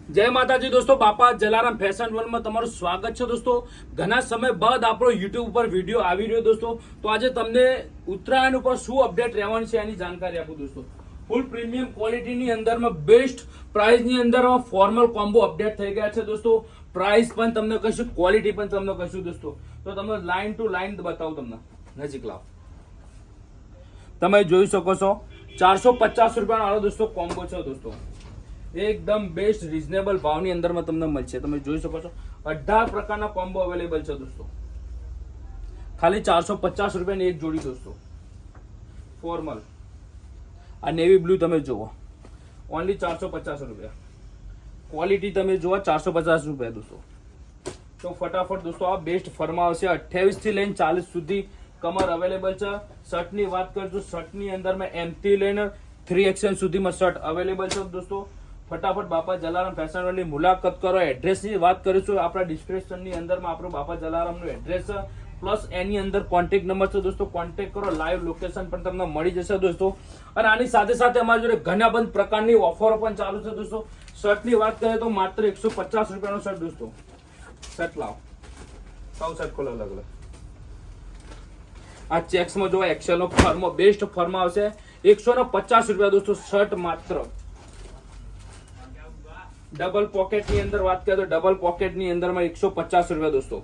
જય માતાજી દોસ્તો, બાપા જલારામ ફેશન વર્લ્ડમાં તમારું સ્વાગત છે દોસ્તો। ઘણા સમય બાદ આપણો યુટ્યુબ ઉપર વિડીયો આવી રહ્યો દોસ્તો। તો આજે તમને ઉત્તરાયણ ઉપર શું અપડેટ રહેવાની છે એની જાણકારી આપું દોસ્તો। ફૂલ પ્રીમિયમ ક્વોલિટીની અંદરમાં બેસ્ટ પ્રાઇસની અંદરમાં ફોર્મલ કોમ્બો અપડેટ થઈ ગયા છે દોસ્તો। પ્રાઇસ પણ તમને કહીશું, ક્વોલિટી પણ તમને કહીશું દોસ્તો। તો તમને લાઈન ટુ લાઈન બતાવું, તમને નજીક લાવ। તમે જોઈ શકો છો 450 રૂપિયાનો દોસ્તો કોમ્બો છે દોસ્તો। એકદમ બેસ્ટ રીઝનેબલ ભાવની અંદરમાં તમને મળશે। તમે જોઈ શકો છો 18 પ્રકારના કોમ્બો અવેલેબલ છે દોસ્તો। ખાલી 450 રૂપિયાની એક જોડી દોસ્તો। ફોર્મલ આ નેવી બ્લુ તમે જુઓ, ઓનલી 450 રૂપિયા। ક્વોલિટી તમે જુઓ 450 રૂપિયા દોસ્તો। તો ફટાફટ દોસ્તો આ બેસ્ટ ફર્મા આવશે। 28 થી લઈને 40 સુધી કમર અવેલેબલ છે। શર્ટની વાત કરજો, શર્ટની અંદરમાં એમ થી લઈને 3XL સુધીમાં શર્ટ અવેલેબલ છે દોસ્તો। ફટાફટ બાપા જલારામ ફેશન વર્લ્ડની મુલાકાત કરો। એડ્રેસની વાત કરીશું, આપણા ડિસ્ક્રિપ્શનની અંદરમાં આપણું બાપા જલારામનું એડ્રેસ છે, પ્લસ એની અંદર કોન્ટેક્ટ નંબર છે દોસ્તો। કોન્ટેક્ટ કરો, લાઈવ લોકેશન પણ તમને મળી જશે દોસ્તો। અને આની સાથે સાથે અમારી જોડે ઘણા બધા પ્રકારની ઓફરો પણ ચાલુ છે દોસ્તો। શર્ટની વાત કરીએ તો માત્ર 150 રૂપિયાનો શર્ટ દોસ્તો। શર્ટ લાવો, સૌ શર્ટ ખોલો અલગ અલગ। આ ચેક્સમાં જો એક્સેલ નો ફર્મો બેસ્ટ ફર્મા આવશે 150 રૂપિયા દોસ્તો શર્ટ માત્ર। ડબલ પોકેટ ની અંદર વાત કરીએ તો ડબલ પોકેટ ની અંદરમાં 150 રૂપિયા દોસ્તો।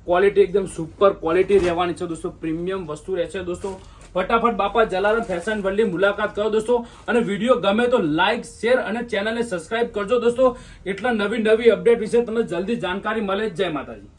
ક્વોલિટી એકદમ સુપર ક્વોલિટી રહેવાની છે દોસ્તો, પ્રીમિયમ વસ્તુ રહેશે દોસ્તો। ફટાફટ બાપા જલારામ ફેશન વર્લ્ડની મુલાકાત કરો દોસ્તો। અને વિડીયો ગમે તો લાઈક, શેર અને ચેનલને સબસ્ક્રાઇબ કરજો દોસ્તો। એટલા નવી અપડેટ વિશે તમને જલ્દી જાણકારી મળે। જય માતાજી।